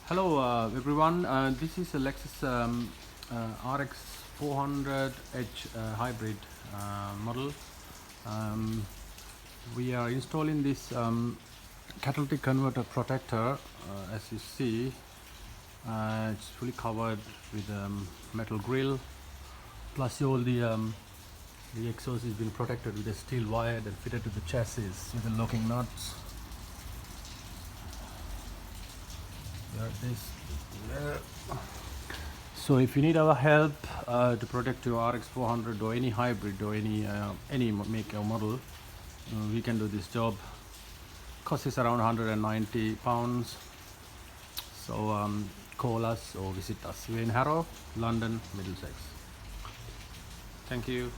Hello everyone, this is a Lexus RX400h hybrid model. We are installing this catalytic converter protector. As you see, it's fully covered with metal grill, plus all the exhaust has been protected with a steel wire and fitted to the chassis with the locking nuts. So if you need our help to protect your RX400 or any hybrid or any make or model, we can do this job. Cost is around £190. So call us or visit us. We're in Harrow, London, Middlesex. Thank you.